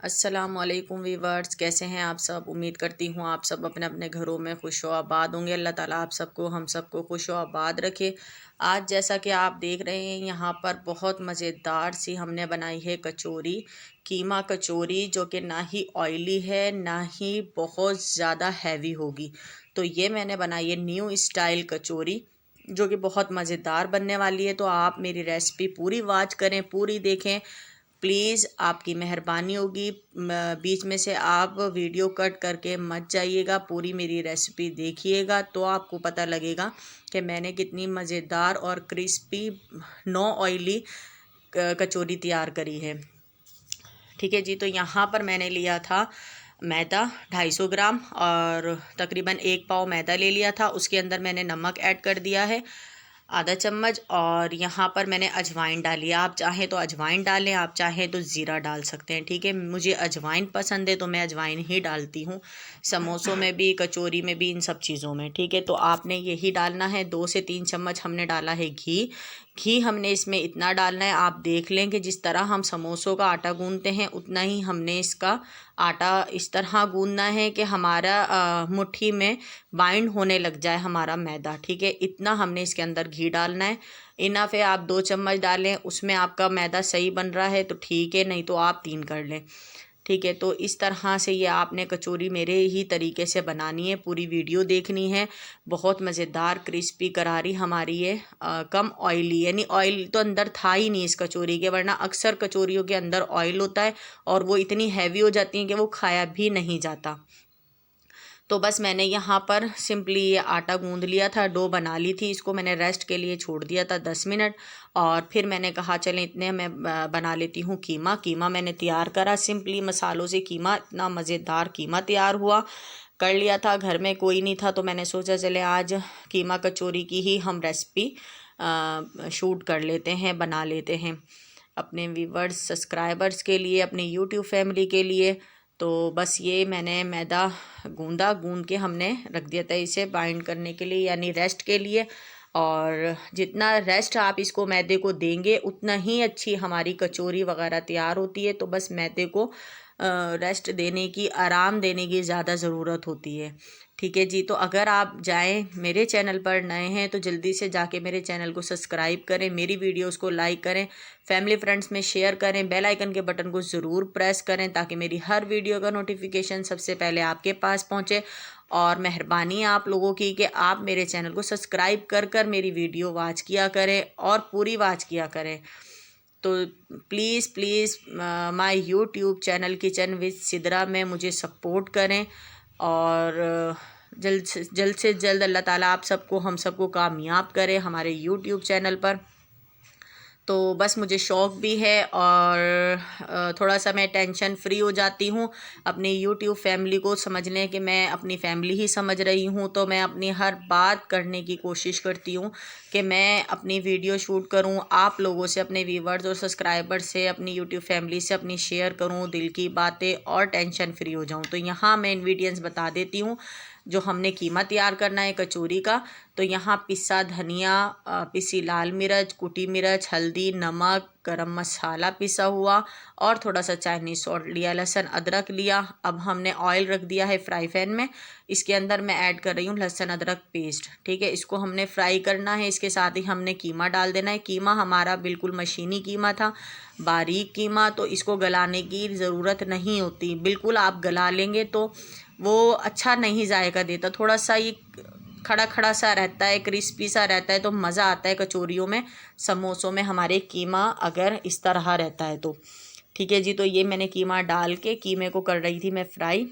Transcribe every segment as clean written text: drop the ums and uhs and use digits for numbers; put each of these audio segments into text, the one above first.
अस्सलामुअलैकुम वीवर्स, कैसे हैं आप सब। उम्मीद करती हूँ आप सब अपने अपने घरों में खुश व आबाद होंगे। अल्लाह ताला आप सबको हम सबको खुश व आबाद रखे। आज जैसा कि आप देख रहे हैं यहाँ पर बहुत मज़ेदार सी हमने बनाई है कचौरी, कीमा कचौरी, जो कि ना ही ऑयली है ना ही बहुत ज़्यादा हैवी होगी। तो ये मैंने बनाई है न्यू स्टाइल कचौरी, जो कि बहुत मज़ेदार बनने वाली है। तो आप मेरी रेसिपी पूरी वॉच करें, पूरी देखें प्लीज़, आपकी मेहरबानी होगी। बीच में से आप वीडियो कट करके मत जाइएगा, पूरी मेरी रेसिपी देखिएगा तो आपको पता लगेगा कि मैंने कितनी मज़ेदार और क्रिस्पी नो ऑयली कचौरी तैयार करी है। ठीक है जी। तो यहाँ पर मैंने लिया था मैदा 250 ग्राम और तकरीबन 1 पाव मैदा ले लिया था। उसके अंदर मैंने नमक ऐड कर दिया है आधा चम्मच, और यहाँ पर मैंने अजवाइन डाली है। आप चाहें तो अजवाइन डालें, आप चाहें तो ज़ीरा डाल सकते हैं। ठीक है, मुझे अजवाइन पसंद है तो मैं अजवाइन ही डालती हूँ, समोसों में भी, कचौरी में भी, इन सब चीज़ों में। ठीक है, तो आपने यही डालना है। 2 से 3 चम्मच हमने डाला है घी। घी हमने इसमें इतना डालना है, आप देख लें कि जिस तरह हम समोसों का आटा गूंदते हैं उतना ही हमने इसका आटा इस तरह गूंदना है कि हमारा मुट्ठी में बाइंड होने लग जाए हमारा मैदा। ठीक है, इतना हमने इसके अंदर घी डालना है। इनफ है, आप 2 चम्मच डालें, उसमें आपका मैदा सही बन रहा है तो ठीक है, नहीं तो आप 3 कर लें। ठीक है, तो इस तरह से ये आपने कचौरी मेरे ही तरीके से बनानी है, पूरी वीडियो देखनी है। बहुत मज़ेदार क्रिस्पी करारी हमारी ये कम ऑयली, यानी ऑयल तो अंदर था ही नहीं इस कचौरी के, वरना अक्सर कचौरियों के अंदर ऑयल होता है और वो इतनी हैवी हो जाती हैं कि वो खाया भी नहीं जाता। तो बस मैंने यहाँ पर सिंपली ये आटा गूंद लिया था, डो बना ली थी। इसको मैंने रेस्ट के लिए छोड़ दिया था 10 मिनट, और फिर मैंने कहा चलें इतने मैं बना लेती हूँ कीमा। कीमा मैंने तैयार करा सिंपली मसालों से। कीमा इतना मज़ेदार कीमा तैयार हुआ, कर लिया था। घर में कोई नहीं था तो मैंने सोचा चले आज कीमा कचौरी की ही हम रेसिपी शूट कर लेते हैं, बना लेते हैं अपने व्यूवर्स सब्सक्राइबर्स के लिए, अपनी यूट्यूब फैमिली के लिए। तो बस ये मैंने मैदा गूंद के हमने रख दिया था इसे बाइंड करने के लिए, यानी रेस्ट के लिए। और जितना रेस्ट आप इसको मैदे को देंगे उतना ही अच्छी हमारी कचौरी वगैरह तैयार होती है। तो बस मैदे को रेस्ट देने की, आराम देने की ज़्यादा ज़रूरत होती है। ठीक है जी। तो अगर आप जाएं, मेरे चैनल पर नए हैं तो जल्दी से जाके मेरे चैनल को सब्सक्राइब करें, मेरी वीडियोस को लाइक करें, फैमिली फ्रेंड्स में शेयर करें, बेल आइकन के बटन को ज़रूर प्रेस करें ताकि मेरी हर वीडियो का नोटिफिकेशन सबसे पहले आपके पास पहुंचे। और मेहरबानी आप लोगों की कि आप मेरे चैनल को सब्सक्राइब कर कर मेरी वीडियो वॉच किया करें और पूरी वॉच किया करें। तो please please my YouTube channel kitchen with Sidra में मुझे सपोर्ट करें, और जल्द से जल्द अल्लाह ताला आप सबको, हम सबको कामयाब करे हमारे यूट्यूब चैनल पर। तो बस मुझे शौक़ भी है और थोड़ा सा मैं टेंशन फ्री हो जाती हूँ अपनी यूट्यूब फैमिली को समझने कि मैं अपनी फैमिली ही समझ रही हूँ। तो मैं अपनी हर बात करने की कोशिश करती हूँ कि मैं अपनी वीडियो शूट करूँ, आप लोगों से, अपने व्यूवर्स और सब्सक्राइबर से, अपनी यूट्यूब फैमिली से अपनी शेयर करूँ दिल की बातें और टेंशन फ्री हो जाऊँ। तो यहाँ मैं इंग्रेडिएंट्स बता देती हूँ जो हमने कीमा तैयार करना है कचौरी का। तो यहाँ पिसा धनिया, पिसी लाल मिर्च, कुटी मिर्च, हल्दी, नमक, गरम मसाला पिसा हुआ और थोड़ा सा चाइनीज सॉल्ट लिया, लहसुन अदरक लिया। अब हमने ऑयल रख दिया है फ्राई पैन में, इसके अंदर मैं ऐड कर रही हूँ लहसुन अदरक पेस्ट। ठीक है, इसको हमने फ्राई करना है। इसके साथ ही हमने कीमा डाल देना है। कीमा हमारा बिल्कुल मशीनी कीमा था, बारीक कीमा, तो इसको गलाने की ज़रूरत नहीं होती। बिल्कुल आप गला लेंगे तो वो अच्छा नहीं जायका देता, थोड़ा सा ये खड़ा खड़ा सा रहता है, क्रिस्पी सा रहता है, तो मज़ा आता है कचौरियों में, समोसों में हमारे कीमा अगर इस तरह रहता है तो। ठीक है जी। तो ये मैंने कीमा डाल के कीमे को कर रही थी मैं फ्राई।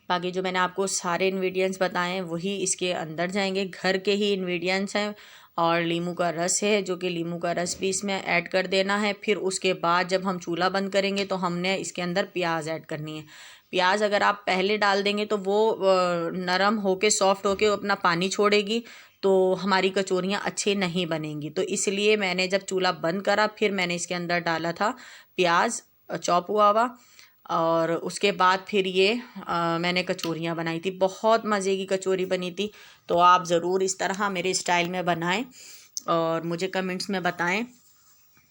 बाकी जो मैंने आपको सारे इंग्रेडिएंट्स बताए हैं वही इसके अंदर जाएंगे, घर के ही इंग्रेडिएंट्स हैं। और नींबू का रस है, जो कि नींबू का रस भी इसमें ऐड कर देना है। फिर उसके बाद जब हम चूल्हा बंद करेंगे तो हमने इसके अंदर प्याज ऐड करनी है। प्याज अगर आप पहले डाल देंगे तो वो नरम होके, सॉफ्ट होके अपना पानी छोड़ेगी, तो हमारी कचौरियाँ अच्छी नहीं बनेंगी। तो इसलिए मैंने जब चूल्हा बंद करा फिर मैंने इसके अंदर डाला था प्याज चॉप हुआ हुआ, और उसके बाद फिर ये मैंने कचौरियाँ बनाई थी। बहुत मज़े की कचौरी बनी थी। तो आप ज़रूर इस तरह मेरे स्टाइल में बनाएं और मुझे कमेंट्स में बताएं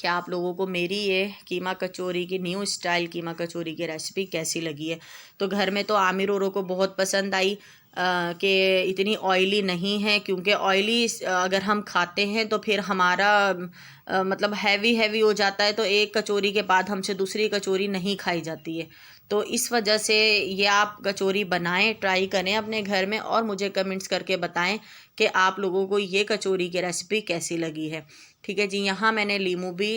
कि आप लोगों को मेरी ये कीमा कचौरी की न्यू स्टाइल कीमा कचौरी की रेसिपी कैसी लगी है। तो घर में तो आमिर औरों को बहुत पसंद आई कि इतनी ऑयली नहीं है, क्योंकि ऑयली अगर हम खाते हैं तो फिर हमारा मतलब हैवी हैवी हो जाता है, तो एक कचौरी के बाद हमसे दूसरी कचौरी नहीं खाई जाती है। तो इस वजह से ये आप कचौरी बनाएं, ट्राई करें अपने घर में और मुझे कमेंट्स करके बताएं कि आप लोगों को ये कचौरी की रेसिपी कैसी लगी है। ठीक है जी। यहाँ मैंने लीमू भी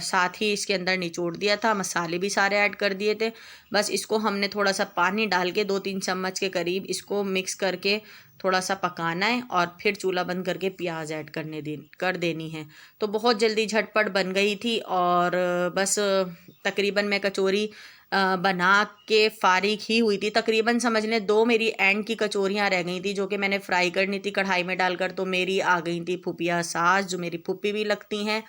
साथ ही इसके अंदर निचोड़ दिया था, मसाले भी सारे ऐड कर दिए थे। बस इसको हमने थोड़ा सा पानी डाल के 2-3 चम्मच के करीब इसको मिक्स करके थोड़ा सा पकाना है और फिर चूल्हा बंद करके प्याज ऐड कर देनी है। तो बहुत जल्दी झटपट बन गई थी और बस तकरीबन मैं कचौरी बना के फारिग ही हुई थी। तकरीबन समझ लें 2 मेरी एंड की कचौरियाँ रह गई थी जो कि मैंने फ्राई करनी थी कढ़ाई में डालकर। तो मेरी आ गई थी फूफिया सास, जो मेरी फूफी भी लगती हैं,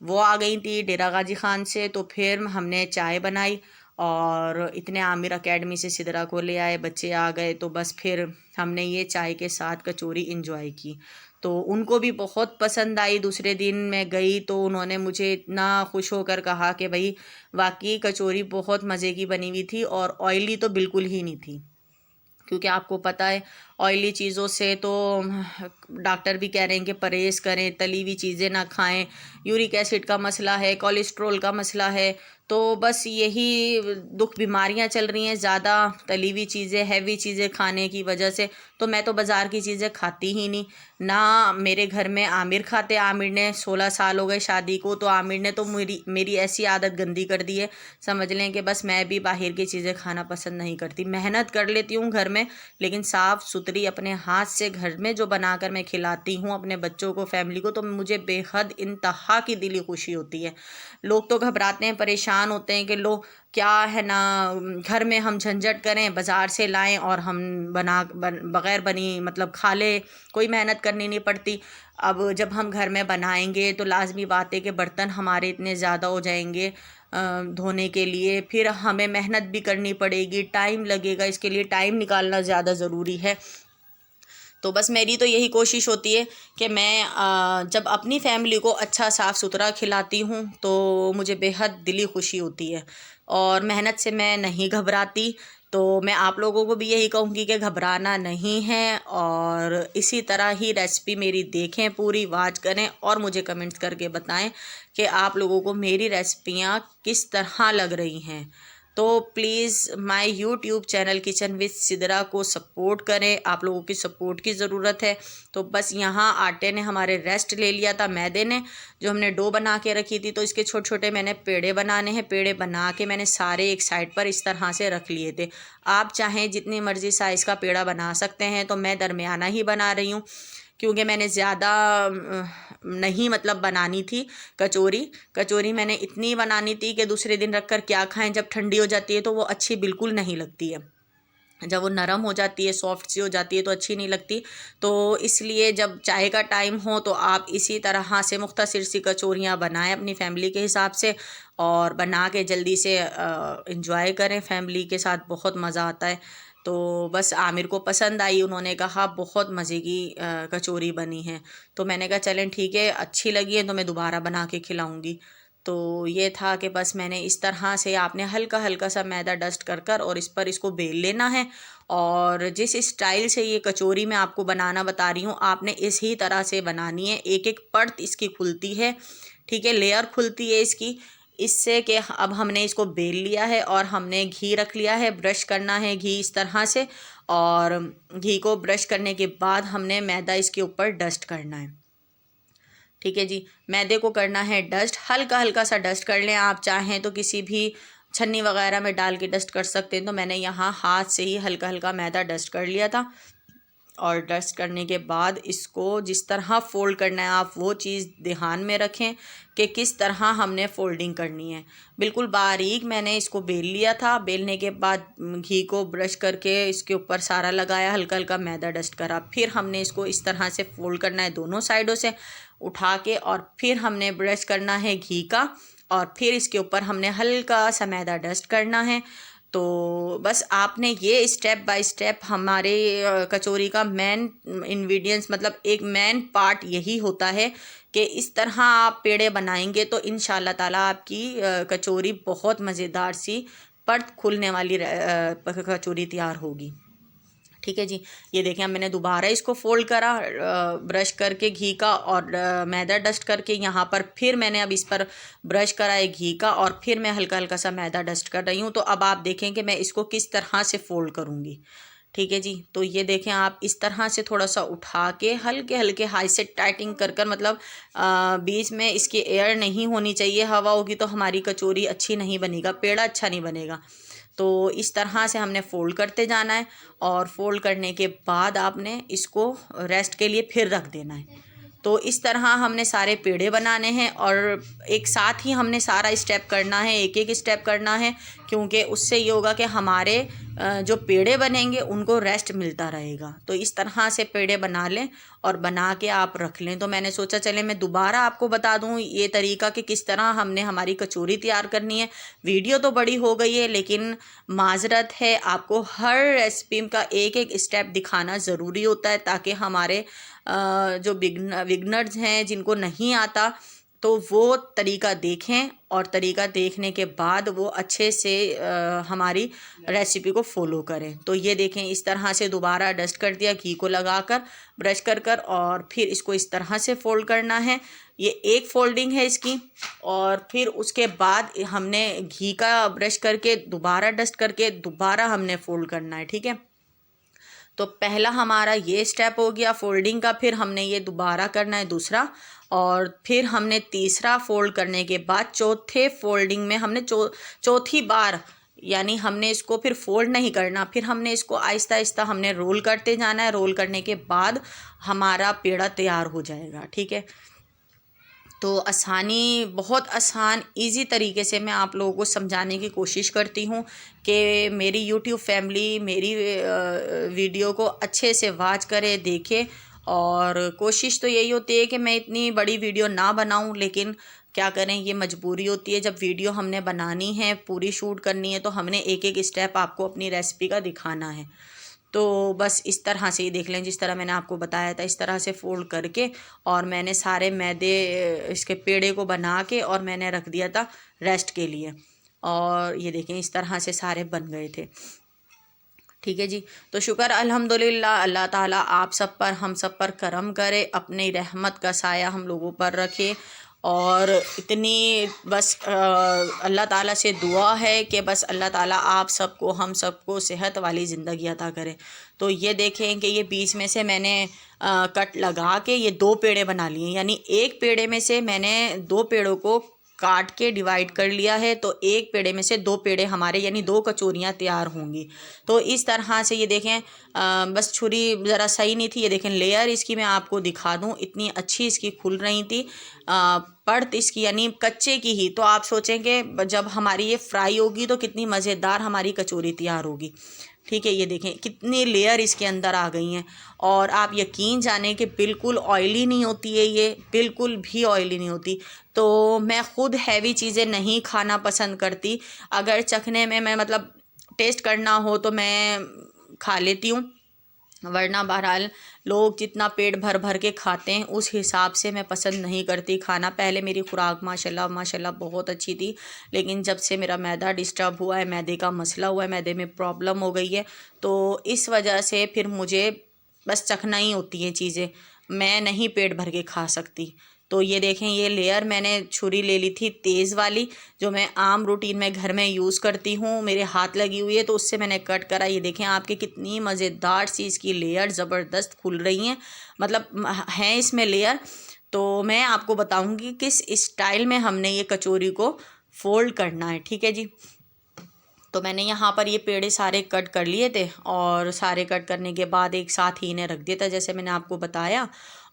वो आ गई थी डेरा गाजी ख़ान से। तो फिर हमने चाय बनाई और इतने आमिर अकेडमी से सिदरा को ले आए, बच्चे आ गए। तो बस फिर हमने ये चाय के साथ कचौरी इंजॉय की। तो उनको भी बहुत पसंद आई। दूसरे दिन मैं गई तो उन्होंने मुझे इतना खुश होकर कहा कि भाई वाकई कचौरी बहुत मज़े की बनी हुई थी और ऑयली तो बिल्कुल ही नहीं थी, क्योंकि आपको पता है ऑयली चीज़ों से तो डॉक्टर भी कह रहे हैं कि परहेज़ करें, तली हुई चीज़ें ना खाएं, यूरिक एसिड का मसला है, कोलेस्ट्रॉल का मसला है। तो बस यही दुख बीमारियां चल रही हैं ज़्यादा तली हुई चीज़ें, हैवी चीज़ें खाने की वजह से। तो मैं तो बाज़ार की चीज़ें खाती ही नहीं ना। मेरे घर में आमिर खाते, आमिर ने 16 साल हो गए शादी को, तो आमिर ने तो मेरी ऐसी आदत गंदी कर दी है, समझ लें कि बस मैं भी बाहर की चीज़ें खाना पसंद नहीं करती। मेहनत कर लेती हूँ घर में, लेकिन साफ़ सुथरी अपने हाथ से घर में जो बनाकर मैं खिलाती हूँ अपने बच्चों को, फैमिली को, तो मुझे बेहद इंतहा की दिली खुशी होती है। लोग तो घबराते हैं, परेशान होते हैं कि लो क्या है ना, घर में हम झंझट करें, बाज़ार से लाएं और हम बग़ैर बनी मतलब खा ले, कोई मेहनत करनी नहीं पड़ती। अब जब हम घर में बनाएंगे तो लाजमी बात है कि बर्तन हमारे इतने ज़्यादा हो जाएंगे धोने के लिए, फिर हमें मेहनत भी करनी पड़ेगी, टाइम लगेगा, इसके लिए टाइम निकालना ज़्यादा ज़रूरी है। तो बस मेरी तो यही कोशिश होती है कि मैं जब अपनी फैमिली को अच्छा साफ़ सुथरा खिलाती हूँ तो मुझे बेहद दिली खुशी होती है और मेहनत से मैं नहीं घबराती। तो मैं आप लोगों को भी यही कहूँगी कि घबराना नहीं है और इसी तरह ही रेसिपी मेरी देखें, पूरी वॉच करें और मुझे कमेंट्स करके बताएं कि आप लोगों को मेरी रेसिपियाँ किस तरह लग रही हैं। तो please my YouTube channel kitchen with Sidra को सपोर्ट करें, आप लोगों की सपोर्ट की ज़रूरत है। तो बस यहाँ आटे ने हमारे रेस्ट ले लिया था, मैदे ने, जो हमने डो बना के रखी थी, तो इसके छोटे छोटे मैंने पेड़े बनाने हैं। पेड़े बना के मैंने सारे एक साइड पर इस तरह से रख लिए थे। आप चाहें जितनी मर्ज़ी साइज़ का पेड़ा बना सकते हैं, तो मैं दरमियाना ही बना रही हूँ क्योंकि मैंने ज़्यादा नहीं मतलब बनानी थी कचौरी मैंने इतनी बनानी थी कि दूसरे दिन रख कर क्या खाएं, जब ठंडी हो जाती है तो वो अच्छी बिल्कुल नहीं लगती है। जब वो नरम हो जाती है, सॉफ्ट सी हो जाती है तो अच्छी नहीं लगती। तो इसलिए जब चाय का टाइम हो तो आप इसी तरह से मुख्तसर सी कचौरियाँ बनाएं अपनी फैमिली के हिसाब से और बना के जल्दी से इंजॉय करें फैमिली के साथ, बहुत मज़ा आता है। तो बस आमिर को पसंद आई, उन्होंने कहा बहुत मज़े की कचौरी बनी है। तो मैंने कहा चलें ठीक है, अच्छी लगी है तो मैं दोबारा बना के खिलाऊँगी। तो ये था कि बस मैंने इस तरह से, आपने हल्का हल्का सा मैदा डस्ट कर कर और इस पर इसको बेल लेना है। और जिस स्टाइल से ये कचौरी मैं आपको बनाना बता रही हूँ, आपने इसी तरह से बनानी है। एक एक परत इसकी खुलती है, ठीक है, लेयर खुलती है इसकी। इससे कि अब हमने इसको बेल लिया है और हमने घी रख लिया है, ब्रश करना है घी इस तरह से, और घी को ब्रश करने के बाद हमने मैदा इसके ऊपर डस्ट करना है। ठीक है जी, मैदे को करना है डस्ट, हल्का हल्का सा डस्ट कर लें। आप चाहें तो किसी भी छन्नी वगैरह में डाल के डस्ट कर सकते हैं। तो मैंने यहाँ हाथ से ही हल्का हल्का मैदा डस्ट कर लिया था और डस्ट करने के बाद इसको जिस तरह फ़ोल्ड करना है, आप वो चीज़ ध्यान में रखें कि किस तरह हमने फ़ोल्डिंग करनी है। बिल्कुल बारीक मैंने इसको बेल लिया था। बेलने के बाद घी को ब्रश करके इसके ऊपर सारा लगाया, हल्का हल्का मैदा डस्ट करा। फिर हमने इसको इस तरह से फ़ोल्ड करना है दोनों साइडों से उठा के, और फिर हमने ब्रश करना है घी का और फिर इसके ऊपर हमने हल्का सा मैदा डस्ट करना है। तो बस आपने ये स्टेप बाय स्टेप, हमारे कचौरी का मेन इंग्रेडिएंट्स मतलब एक मेन पार्ट यही होता है कि इस तरह आप पेड़े बनाएंगे तो इंशाल्लाह ताला आपकी कचौरी बहुत मज़ेदार सी परत खुलने वाली कचौरी तैयार होगी। ठीक है जी। ये देखें, अब मैंने दोबारा इसको फोल्ड करा ब्रश करके घी का, और मैदा डस्ट करके यहाँ पर फिर मैंने अब इस पर ब्रश करा है घी का, और फिर मैं हल्का हल्का सा मैदा डस्ट कर रही हूँ। तो अब आप देखें कि मैं इसको किस तरह से फोल्ड करूँगी। ठीक है जी। तो ये देखें, आप इस तरह से थोड़ा सा उठा के हल्के हल्के हाई से टाइटिंग कर कर, मतलब बीच में इसकी एयर नहीं होनी चाहिए, हवा होगी तो हमारी कचौरी अच्छी नहीं बनेगा, पेड़ा अच्छा नहीं बनेगा। तो इस तरह से हमने फ़ोल्ड करते जाना है, और फ़ोल्ड करने के बाद आपने इसको रेस्ट के लिए फिर रख देना है। तो इस तरह हमने सारे पेड़े बनाने हैं, और एक साथ ही हमने सारा स्टेप करना है, एक एक स्टेप करना है, क्योंकि उससे ये होगा कि हमारे जो पेड़े बनेंगे उनको रेस्ट मिलता रहेगा। तो इस तरह से पेड़े बना लें और बना के आप रख लें। तो मैंने सोचा चले मैं दोबारा आपको बता दूं ये तरीका कि किस तरह हमने हमारी कचौरी तैयार करनी है। वीडियो तो बड़ी हो गई है, लेकिन माजरत है, आपको हर रेसिपी का एक एक स्टेप दिखाना ज़रूरी होता है, ताकि हमारे जो बिगनर्स हैं जिनको नहीं आता, तो वो तरीका देखें, और तरीका देखने के बाद वो अच्छे से हमारी रेसिपी को फॉलो करें। तो ये देखें, इस तरह से दोबारा डस्ट कर दिया घी को लगाकर ब्रश कर कर, और फिर इसको इस तरह से फोल्ड करना है। ये एक फोल्डिंग है इसकी, और फिर उसके बाद हमने घी का ब्रश करके दोबारा डस्ट करके दोबारा हमने फोल्ड करना है। ठीक है। तो पहला हमारा ये स्टेप हो गया फोल्डिंग का, फिर हमने ये दोबारा करना है दूसरा, और फिर हमने तीसरा फोल्ड करने के बाद चौथे फोल्डिंग में हमने चौथी बार, यानी हमने इसको फिर फोल्ड नहीं करना, फिर हमने इसको आहिस्ता आहिस्ता हमने रोल करते जाना है। रोल करने के बाद हमारा पेड़ा तैयार हो जाएगा। ठीक है। तो आसानी, बहुत आसान इजी तरीके से मैं आप लोगों को समझाने की कोशिश करती हूँ कि मेरी यूट्यूब फैमिली मेरी वीडियो को अच्छे से वॉच करे, देखे। और कोशिश तो यही होती है कि मैं इतनी बड़ी वीडियो ना बनाऊं, लेकिन क्या करें, ये मजबूरी होती है। जब वीडियो हमने बनानी है, पूरी शूट करनी है, तो हमने एक एक स्टेप आपको अपनी रेसिपी का दिखाना है। तो बस इस तरह से ही देख लें, जिस तरह मैंने आपको बताया था, इस तरह से फोल्ड करके, और मैंने सारे मैदे इसके पेड़े को बना के और मैंने रख दिया था रेस्ट के लिए। और ये देखें, इस तरह से सारे बन गए थे। ठीक है जी। तो शुक्र अल्हम्दुलिल्लाह, अल्लाह ताला आप सब पर, हम सब पर करम करे, अपनी रहमत का साया हम लोगों पर रखे। और इतनी बस अल्लाह ताला से दुआ है कि बस अल्लाह ताला आप सबको, हम सबको सेहत वाली ज़िंदगी अता करे। तो ये देखें कि ये बीच में से मैंने कट लगा के ये दो पेड़े बना लिए, यानी एक पेड़े में से मैंने दो पेड़ों को काट के डिवाइड कर लिया है। तो एक पेड़े में से दो पेड़े हमारे, यानी दो कचौरियाँ तैयार होंगी। तो इस तरह से ये देखें, बस छुरी ज़रा सही नहीं थी। ये देखें, लेयर इसकी मैं आपको दिखा दूँ, इतनी अच्छी इसकी खुल रही थी परत इसकी, यानी कच्चे की ही। तो आप सोचेंगे जब हमारी ये फ्राई होगी तो कितनी मज़ेदार हमारी कचौरी तैयार होगी। ठीक है। ये देखें कितनी लेयर इसके अंदर आ गई हैं, और आप यकीन जाने कि बिल्कुल ऑयली नहीं होती है, ये बिल्कुल भी ऑयली नहीं होती। तो मैं ख़ुद हैवी चीज़ें नहीं खाना पसंद करती, अगर चखने में मैं, मतलब टेस्ट करना हो तो मैं खा लेती हूँ, वरना बहरहाल लोग जितना पेट भर भर के खाते हैं उस हिसाब से मैं पसंद नहीं करती खाना। पहले मेरी खुराक माशाल्लाह माशाल्लाह बहुत अच्छी थी, लेकिन जब से मेरा मैदा डिस्टर्ब हुआ है, मैदे का मसला हुआ है, मैदे में प्रॉब्लम हो गई है, तो इस वजह से फिर मुझे बस चखना ही होती हैं चीज़ें, मैं नहीं पेट भर के खा सकती। तो ये देखें, ये लेयर मैंने छुरी ले ली थी तेज़ वाली, जो मैं आम रूटीन में घर में यूज़ करती हूँ, मेरे हाथ लगी हुई है, तो उससे मैंने कट करा। ये देखें आपके कितनी मज़ेदार सी इसकी लेयर ज़बरदस्त खुल रही हैं, मतलब हैं इसमें लेयर। तो मैं आपको बताऊँगी किस स्टाइल में हमने ये कचौरी को फोल्ड करना है। ठीक है जी। तो मैंने यहाँ पर ये पेड़े सारे कट कर लिए थे, और सारे कट करने के बाद एक साथ ही इन्हें रख दिया था जैसे मैंने आपको बताया।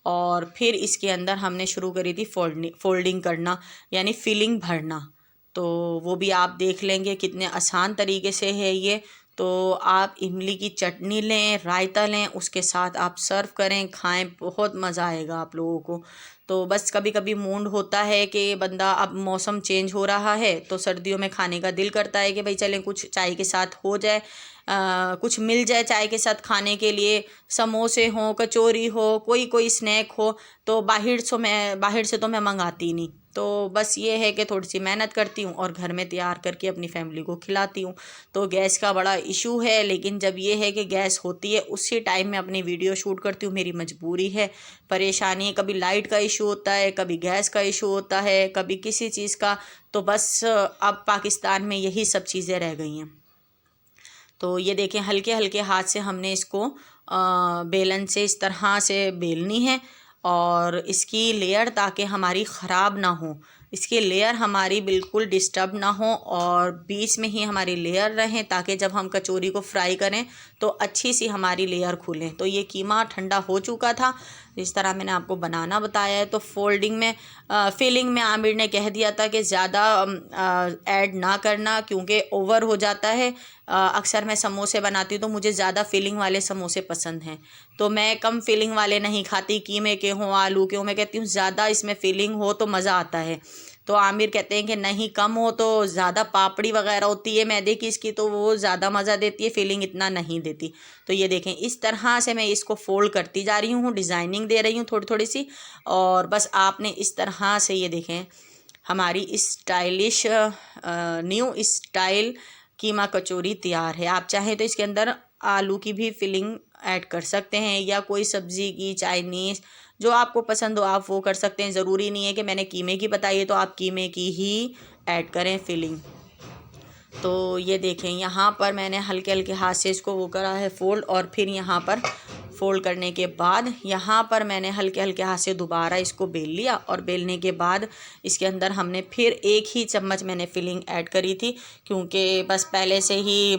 और फिर इसके अंदर हमने शुरू करी थी फोल्डिंग करना, यानी फिलिंग भरना। तो वो भी आप देख लेंगे कितने आसान तरीके से है ये। तो आप इमली की चटनी लें, रायता लें, उसके साथ आप सर्व करें, खाएं, बहुत मज़ा आएगा आप लोगों को। तो बस कभी कभी मूड होता है कि बंदा, अब मौसम चेंज हो रहा है तो सर्दियों में खाने का दिल करता है कि भाई चलें कुछ चाय के साथ हो जाए, कुछ मिल जाए चाय के साथ खाने के लिए, समोसे हो, कचौरी हो, कोई कोई स्नैक हो। तो बाहर से तो मैं मंगाती ही नहीं। तो बस ये है कि थोड़ी सी मेहनत करती हूँ और घर में तैयार करके अपनी फैमिली को खिलाती हूँ। तो गैस का बड़ा इशू है, लेकिन जब ये है कि गैस होती है उसी टाइम में अपनी वीडियो शूट करती हूँ, मेरी मजबूरी है, परेशानी है। कभी लाइट का इशू होता है, कभी गैस का इशू होता है, कभी किसी चीज़ का। तो बस अब पाकिस्तान में यही सब चीज़ें रह गई हैं। तो ये देखें, हल्के हल्के हाथ से हमने इसको बेलन से इस तरह से बेलनी है, और इसकी लेयर ताकि हमारी ख़राब ना हो, इसकी लेयर हमारी बिल्कुल डिस्टर्ब ना हो और बीच में ही हमारी लेयर रहें, ताकि जब हम कचौरी को फ्राई करें तो अच्छी सी हमारी लेयर खुलें। तो ये कीमा ठंडा हो चुका था, जिस तरह मैंने आपको बनाना बताया है। तो फोल्डिंग में फिलिंग में आमिर ने कह दिया था कि ज़्यादा ऐड ना करना, क्योंकि ओवर हो जाता है। अक्सर मैं समोसे बनाती हूँ तो मुझे ज़्यादा फिलिंग वाले समोसे पसंद हैं, तो मैं कम फिलिंग वाले नहीं खाती, कीमे के हों, आलू के हों। मैं कहती हूँ ज़्यादा इसमें फिलिंग हो तो मज़ा आता है। तो आमिर कहते हैं कि नहीं, कम हो तो ज़्यादा पापड़ी वगैरह होती है मैदे की इसकी, तो वो ज़्यादा मज़ा देती है, फिलिंग इतना नहीं देती। तो ये देखें, इस तरह से मैं इसको फोल्ड करती जा रही हूँ, डिज़ाइनिंग दे रही हूँ थोड़ी थोड़ी सी। और बस आपने इस तरह से, ये देखें, हमारी स्टाइलिश न्यू स्टाइल कीमा कचौरी तैयार है। आप चाहें तो इसके अंदर आलू की भी फिलिंग ऐड कर सकते हैं, या कोई सब्ज़ी की, चाइनीज़, जो आपको पसंद हो आप वो कर सकते हैं। ज़रूरी नहीं है कि मैंने कीमे की बताई है तो आप कीमे की ही ऐड करें फिलिंग। तो ये देखें, यहाँ पर मैंने हल्के हल्के हाथ से इसको वो करा है फोल्ड, और फिर यहाँ पर फोल्ड करने के बाद यहाँ पर मैंने हल्के हल्के हाथ से दोबारा इसको बेल लिया, और बेलने के बाद इसके अंदर हमने फिर एक ही चम्मच मैंने फिलिंग ऐड करी थी, क्योंकि बस पहले से ही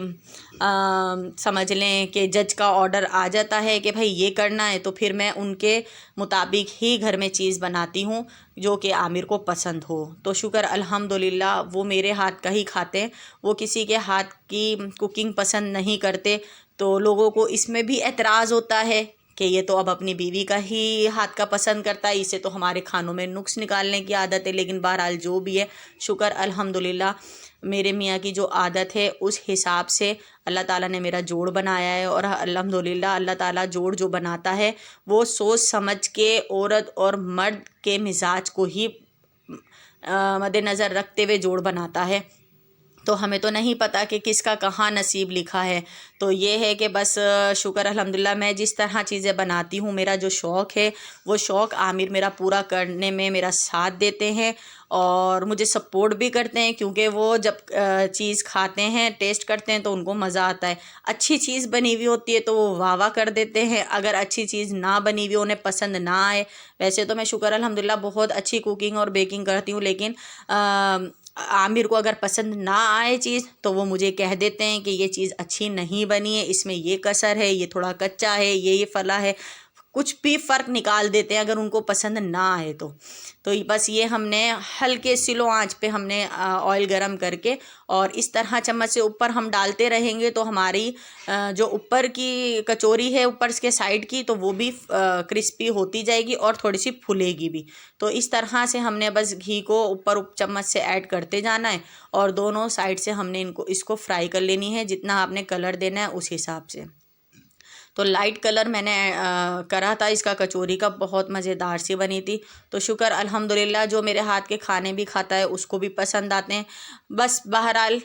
समझ लें कि जज का ऑर्डर आ जाता है कि भाई ये करना है, तो फिर मैं उनके मुताबिक ही घर में चीज़ बनाती हूँ जो कि आमिर को पसंद हो। तो शुक्र अल्हम्दुलिल्लाह, वो मेरे हाथ का ही खाते हैं, वो किसी के हाथ की कुकिंग पसंद नहीं करते। तो लोगों को इसमें भी एतराज़ होता है कि ये तो अब अपनी बीवी का ही हाथ का पसंद करता है, इसे तो हमारे खानों में नुक्स निकालने की आदत है। लेकिन बहरहाल जो भी है, शुक्र अल्हम्दुलिल्लाह, मेरे मियाँ की जो आदत है उस हिसाब से अल्लाह ताला ने मेरा जोड़ बनाया है। और अल्हम्दुलिल्लाह, अल्लाह ताला जोड़ जो बनाता है वो सोच समझ के औरत और मर्द के मिजाज को ही मद्देनज़र रखते हुए जोड़ बनाता है। तो हमें तो नहीं पता कि किसका कहाँ नसीब लिखा है। तो ये है कि बस शुक्र अल्हम्दुलिल्लाह, मैं जिस तरह चीज़ें बनाती हूँ, मेरा जो शौक़ है वो शौक़ आमिर मेरा पूरा करने में मेरा साथ देते हैं और मुझे सपोर्ट भी करते हैं, क्योंकि वो जब चीज़ खाते हैं, टेस्ट करते हैं, तो उनको मज़ा आता है। अच्छी चीज़ बनी हुई होती है तो वो वाह वाह कर देते हैं, अगर अच्छी चीज़ ना बनी हुई, उन्हें पसंद ना आए। वैसे तो मैं शुक्र अल्हम्दुलिल्लाह बहुत अच्छी कुकिंग और बेकिंग करती हूँ, लेकिन आमिर को अगर पसंद ना आए चीज़ तो वो मुझे कह देते हैं कि ये चीज़ अच्छी नहीं बनी है, इसमें ये कसर है, ये थोड़ा कच्चा है, ये फला है, कुछ भी फ़र्क निकाल देते हैं अगर उनको पसंद ना आए तो। बस ये हमने हल्के स्लो आंच पे हमने ऑयल गरम करके और इस तरह चम्मच से ऊपर हम डालते रहेंगे, तो हमारी जो ऊपर की कचौरी है, ऊपर के साइड की, तो वो भी क्रिस्पी होती जाएगी और थोड़ी सी फूलेगी भी। तो इस तरह से हमने बस घी को ऊपर चम्मच से ऐड करते जाना है और दोनों साइड से हमने इसको फ्राई कर लेनी है, जितना आपने कलर देना है उस हिसाब से। तो लाइट कलर मैंने करा था इसका कचौरी का, बहुत मज़ेदार सी बनी थी। तो शुक्र अल्हम्दुलिल्लाह, जो मेरे हाथ के खाने भी खाता है उसको भी पसंद आते हैं। बस बहरहाल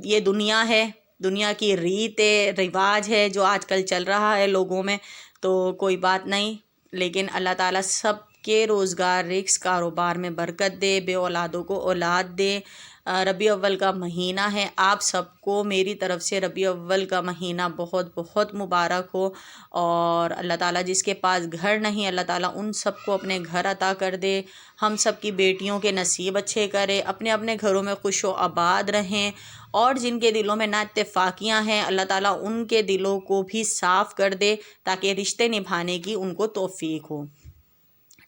ये दुनिया है, दुनिया की रीत है, रिवाज है जो आजकल चल रहा है लोगों में, तो कोई बात नहीं। लेकिन अल्लाह ताला सब के रोज़गार, रिस्क, कारोबार में बरकत दे, बे औलादों को औलाद दे। रबी अव्वल का महीना है, आप सबको मेरी तरफ़ से रबी अव्वल का महीना बहुत बहुत मुबारक हो। और अल्लाह ताला जिसके पास घर नहीं, अल्लाह ताला उन सबको अपने घर अता कर दे। हम सब की बेटियों के नसीब अच्छे करे, अपने अपने घरों में खुश व आबाद रहें। और जिनके दिलों में ना इत्तेफाकियाँ हैं, अल्लाह ताला उनके दिलों को भी साफ़ कर दे, ताकि रिश्ते निभाने की उनको तौफीक हो।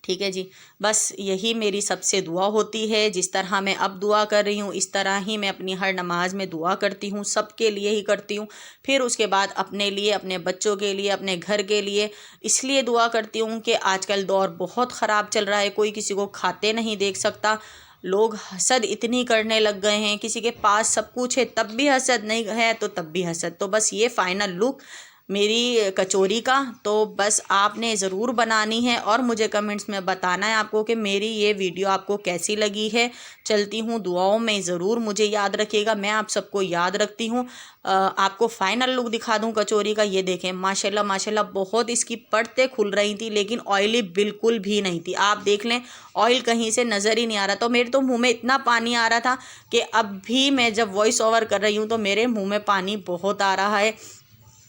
ठीक है जी। बस यही मेरी सबसे दुआ होती है, जिस तरह मैं अब दुआ कर रही हूँ इस तरह ही मैं अपनी हर नमाज में दुआ करती हूँ, सबके लिए ही करती हूँ। फिर उसके बाद अपने लिए, अपने बच्चों के लिए, अपने घर के लिए इसलिए दुआ करती हूँ कि आजकल दौर बहुत ख़राब चल रहा है, कोई किसी को खाते नहीं देख सकता। लोग हसद इतनी करने लग गए हैं, किसी के पास सब कुछ है तब भी हसद, नहीं है तो तब भी हसद। तो बस ये फाइनल लुक मेरी कचौरी का, तो बस आपने ज़रूर बनानी है और मुझे कमेंट्स में बताना है आपको कि मेरी ये वीडियो आपको कैसी लगी है। चलती हूँ दुआओं में, ज़रूर मुझे याद रखिएगा, मैं आप सबको याद रखती हूँ। आपको फाइनल लुक दिखा दूँ कचौरी का। ये देखें माशाल्लाह माशाल्लाह, बहुत इसकी परतें खुल रही थी लेकिन ऑयली बिल्कुल भी नहीं थी। आप देख लें, ऑयल कहीं से नज़र ही नहीं आ रहा। तो मेरे तो मुँह में इतना पानी आ रहा था कि अब भी मैं जब वॉइस ओवर कर रही हूँ तो मेरे मुँह में पानी बहुत आ रहा है।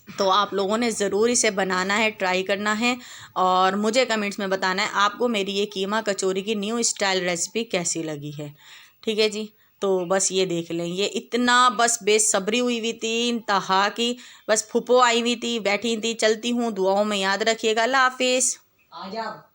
तो आप लोगों ने ज़रूर इसे बनाना है, ट्राई करना है और मुझे कमेंट्स में बताना है आपको मेरी ये कीमा कचौरी की न्यू स्टाइल रेसिपी कैसी लगी है। ठीक है जी। तो बस ये देख लें, ये इतना बस बेसब्री हुई हुई थी इंतहा की। बस फूफो आई हुई थी, बैठी थी। चलती हूँ, दुआओं में याद रखिएगा। अल्लाह हाफिज़। आ जाओ।